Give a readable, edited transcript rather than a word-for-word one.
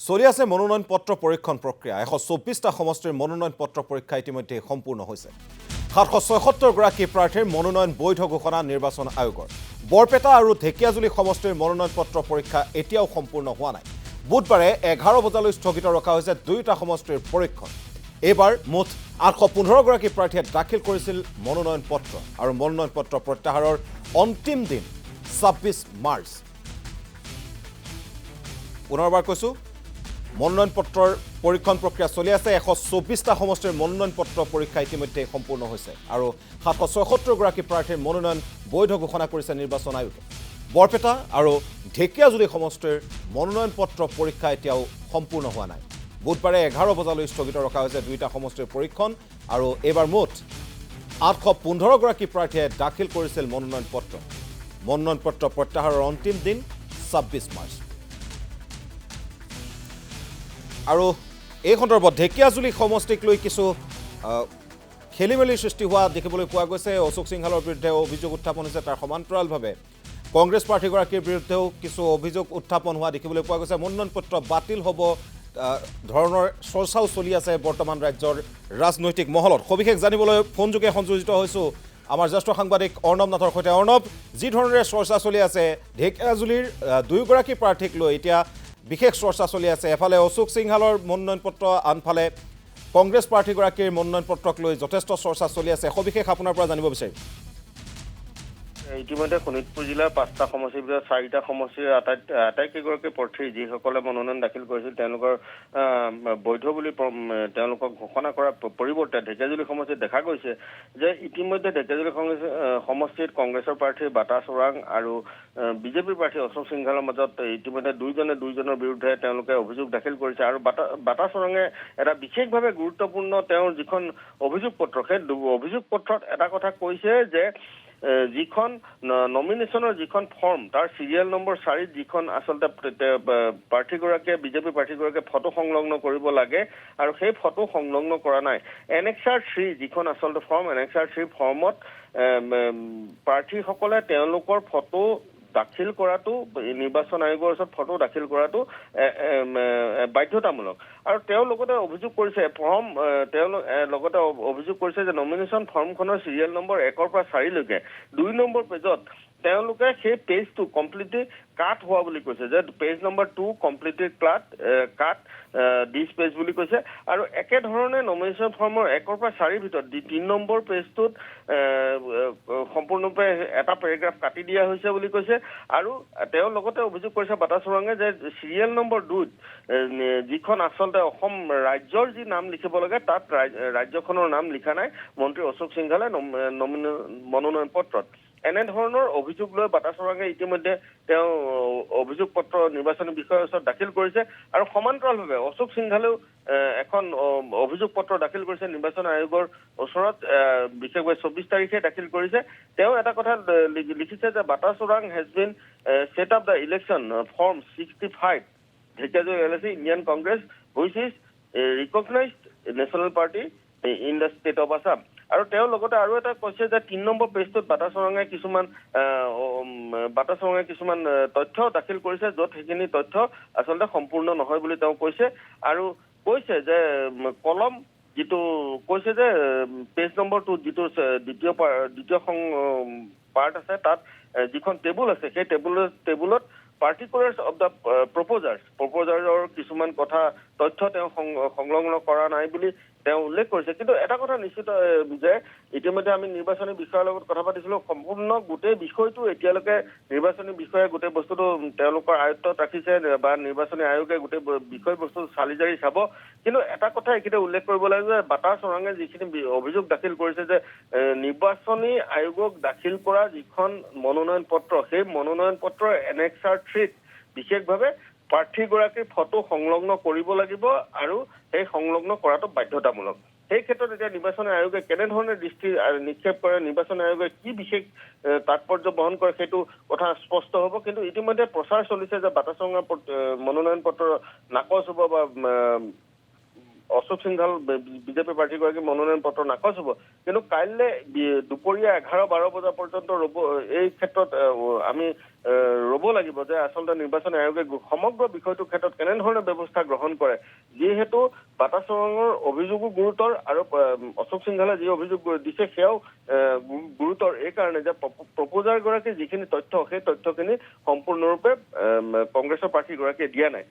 চলি আছে মনোনয়ন পত্ৰ পৰীক্ষণ প্ৰক্ৰিয়া 124টা সমষ্টিৰ মনোনয়ন পত্ৰ পৰীক্ষা ইতিমধ্যে সম্পূৰ্ণ হৈছে 776 গৰাকী প্ৰাৰ্থীৰ মনোনয়ন বৈধ ঘোষণা নিৰ্বাচন আয়োগৰ বৰপেটা আৰু ঢেকিয়াজুলি সমষ্টিৰ মনোনয়ন পত্ৰ পৰীক্ষা এতিয়াও সম্পূৰ্ণ হোৱা নাই বুধবাৰে 11 বজালৈ স্থগিত ৰখা হৈছে দুয়োটা সমষ্টিৰ পৰীক্ষণ এবাৰ মুঠ 815 গৰাকী প্ৰাৰ্থীয়ে দাখিল কৰিছিল মনোনয়ন পত্ৰ আৰু মনোনয়ন পত্ৰ প্ৰত্যাহাৰৰ অন্তিম দিন 26 মাৰ্চ পুনৰবাৰ কৈছো মনোনয়ন পত্ৰৰ পৰীক্ষণ প্ৰক্ৰিয়া চলি আছে 124টা সমষ্টিৰ মনোনয়ন পত্ৰ পৰীক্ষা ইতিমধ্যে সম্পূৰ্ণ হৈছে আৰু 776 গৰাকী প্ৰাৰ্থীৰ মনোনয়ন বৈধ ঘোষণা কৰিছে নিৰ্বাচন আয়োগে বৰপেটা আৰু ঢেকিয়াজুলি সমষ্টিৰ মনোনয়ন পত্ৰ পৰীক্ষা এতিয়াও সম্পূৰ্ণ হোৱা নাই বুধবাৰে 11 বজালৈ স্থগিত ৰখা হৈছে দুইটা সমষ্টিৰ পৰীক্ষণ আৰু এবাৰ মুঠ 815 গৰাকী প্ৰাৰ্থীয়ে দাখিল কৰিছিল মনোনয়ন পত্ৰ প্ৰত্যাহাৰৰ অন্তিম দিন 26 মাৰ্চ আৰু এই সন্দৰ্ভত ঢেকিয়াজুলি সমষ্টিক লৈ কিছু খেলিমেলিৰ সৃষ্টি হোৱা দেখিবলৈ পোৱা গৈছে অশোক সিংহালৰ বিৰুদ্ধে অভিযোগ উত্থাপন হৈছে তাৰ সমান্তৰালভাৱে কংগ্ৰেছ প্ৰাৰ্থীগৰাকীৰ বিৰুদ্ধেও কিছু অভিযোগ উত্থাপন হোৱা দেখিবলৈ পোৱা গৈছে মনোনয়ন পত্ৰ বাতিল হ'ব ধৰণৰ চৰ্চাও চলি আছে বৰ্তমান ৰাজ্যৰ ৰাজনৈতিক মহলত সবিশেষ জানিবলৈ ফোনযোগে সংযোজিত হৈছো আমাৰ জ্যেষ্ঠ সাংবাদিক অৰ্ণৱ নাথৰ সৈতে অৰ্ণৱ যি ধৰণে চৰ্চা চলি আছে ঢেকিয়াজুলিৰ দুয়োগৰাকী প্ৰাৰ্থীক লৈ এতিয়া বিশেষ চৰ্চা চলি আছে এফালে অশোক সিংহালৰ মনোনয়ন পত্ৰ আনফালে কংগ্ৰেছ প্ৰাৰ্থীগৰাকীৰ মনোনয়ন পত্ৰক লৈ যথেষ্ট চৰ্চা চলি আছে সবিশেষ আপোনাৰ পৰা জানিব বিচাৰিম ইতিমধ্যে শোণিতপুৰ জিলাৰ 5টা সমষ্টিৰ ভিতৰত 4টা সমষ্টিৰ আটাইকেইগৰাকী প্ৰাৰ্থী যিসকলে মনোনয়ন দাখিল কৰিছিল তেওঁলোকৰ বৈধ বুলি তেওঁলোকক ঘোষণা কৰাৰ পৰিৱৰ্তে ঢেকিয়াজুলি সমষ্টিত দেখা গৈছে যে ইতিমধ্যে ঢেকিয়াজুলি সমষ্টিত কংগ্ৰেছৰ প্ৰাৰ্থী বাটা চোৰাং আৰু বিজেপিৰ প্ৰাৰ্থী অশোক সিংহালৰ মাজত ইতিমধ্যে দুইজনৰ বিৰুদ্ধে তেওঁলোকে অভিযোগ দাখিল কৰিছে আৰু বাটা চোৰাঙে এটা বিশেষভাৱে গুৰুত্বপূৰ্ণ তেওঁৰ যিখন অভিযোগ পত্ৰ সেই অভিযোগ পত্ৰত এটা কথা কৈছে যে যিখন নমিনেশ্যনৰ যিখন ফৰ্ম তাৰ চিৰিয়েল নম্বৰ 4 যিখন আচলতে প্ৰাৰ্থীগৰাকীয়ে বিজেপি প্ৰাৰ্থীগৰাকীয়ে ফটো সংলগ্ন কৰিব লাগে আৰু সেই ফটো সংলগ্ন কৰা নাই এনএক্সআৰ 3 যিখন আচলতে ফৰ্ম এনএক্সআৰ 3 ফৰ্মত প্ৰাৰ্থীসকলে তেওঁলোকৰ ফটো দাখিল কৰাটো নিৰ্বাচন আয়োগৰ ওচৰত ফটো দাখিল কৰাটো বাধ্যতামূলক আৰু তেওঁ লগতে অভিযোগ কৰিছে লগতে অভিযোগ কৰিছে যে নমিনেশ্যন ফৰ্মখনৰ চিৰিয়েল নম্বৰ 1 পৰা 4 লৈকে 2 নম্বৰ পেজত তেওঁলোকে সেই পেজটো কমপ্লিটলি কাট হোৱা বুলি কৈছে যে পেজ নম্বৰ 2 কমপ্লিটলি কাট দিছ পেজ বুলি কৈছে আৰু একেধৰণে নমিনেশ্যন ফৰ্মৰ 1 পৰা 4 ভিতৰত 3 নম্বৰ পেজটোত সম্পূৰ্ণৰূপে এটা পেৰাগ্ৰাফ কাটি দিয়া হৈছে বুলি কৈছে আৰু তেওঁ লগতে অভিযোগ কৰিছে বাটা চোৰাঙে যে চিৰিয়েল নম্বৰ 2 যিখন আচলতে অসম ৰাজ্যৰ যি নাম লিখিব লাগে তাত ৰাজ্যখনৰ নাম লিখা নাই মন্ত্ৰী অশোক সিংহালে মনোনয়ন পত্ৰত এনেধৰণৰ অভিযোগ লৈ বাটা চোৰাঙে ইতিমধ্যে তেওঁ অভিযোগ পত্ৰ নিৰ্বাচনী বিষয়াৰ ওচৰত দাখিল কৰিছে আৰু সমান্তৰালভাৱে অশোক সিংহালেও এখন অভিযোগ পত্ৰ দাখিল কৰিছে নিৰ্বাচন আয়োগৰ ওচৰত বিশেষভাৱে 24 তাৰিখে দাখিল কৰিছে তেওঁ এটা কথা লিখিছে যে বাটা চোৰাং has been set up the election form 65 Dhekajuli LLC Indian Congress which is a recognized national party in the state of Assam আৰু তেওঁ লগতে আৰু এটা কৈছে যে 3 নম্বৰ পেজটোত বাটা চোৰাঙে কিছুমান তথ্য দাখিল কৰিছে য'ত সেইখিনি তথ্য আচলতে সম্পূৰ্ণ নহয় বুলি তেওঁ কৈছে আৰু কৈছে যে কলম যিটো কৈছে যে পেজ নম্বৰ 2 যিটো দ্বিতীয় পাৰ্ট আছে তাত যিখন টেবুল আছে সেই টেবুলত particulars of the proposaৰৰ কিছুমান কথা তথ্য তেওঁ সংলগ্ন কৰা নাই বুলি তেওঁ উল্লেখ কৰিছে কিন্তু এটা কথা নিশ্চিত যে ইতিমধ্যে আমি নিৰ্বাচনী বিষয়াৰ লগত কথা পাতিছিলো সম্পূৰ্ণ গোটেই বিষয়টো এতিয়ালৈকে নিৰ্বাচনী বিষয়ে গোটেই বস্তুটো তেওঁলোকৰ আয়ত্তত ৰাখিছে বা নিৰ্বাচনী আয়োগে গোটেই বিষয়বস্তু চালিজাৰি চাব কিন্তু এটা কথা এইখিনিতে উল্লেখ কৰিব লাগে যে বাটা চোৰাঙে যিখিনি অভিযোগ দাখিল কৰিছে যে নিৰ্বাচনী আয়োগক দাখিল কৰা যিখন মনোনয়ন পত্ৰ সেই মনোনয়ন পত্ৰৰ এনএক্সআৰ 3 বিশেষভাৱে প্ৰাৰ্থীগৰাকীৰ ফটো সংলগ্ন কৰিব লাগিব আৰু সেই সংলগ্ন কৰাটো বাধ্যতামূলক সেই ক্ষেত্ৰত এতিয়া নিৰ্বাচন আয়োগে কেনেধৰণে দৃষ্টি নিক্ষেপ কৰে নিৰ্বাচন আয়োগে কি বিশেষ তাৎপৰ্য বহন কৰে সেইটো কথা স্পষ্ট হ'ব কিন্তু ইতিমধ্যে প্ৰচাৰ চলিছে যে বাটা চোৰাঙৰ মনোনয়ন পত্ৰ নাকচ হ'ব বা অশোক সিংঘাল বিজেপি প্ৰাৰ্থীগৰাকী মনোনয়ন পত্ৰ নাকচ হ'ব। কিন্তু কাইলৈ দুপৰীয়া 11-12 বজা পৰ্যন্ত এই ক্ষেত্ৰত আমি ৰ'ব লাগিব যে আচলতে নিৰ্বাচন আয়োগে সমগ্ৰ বিষয়টোৰ ক্ষেত্ৰত কেনেধৰণে ব্যৱস্থা গ্ৰহণ কৰে। যিহেতু বাটা চুৰঙৰ অভিযোগো গুৰুতৰ আৰু অশোক সিংঘালে যি অভিযোগ দিছে সেয়াও গুৰুতৰ, এই কাৰণে যে প্ৰপ'জাৰগৰাকীৰ যিখিনি তথ্য সেই তথ্যখিনি সম্পূৰ্ণৰূপে কংগ্ৰেছৰ প্ৰাৰ্থীগৰাকীয়ে দিয়া নাই।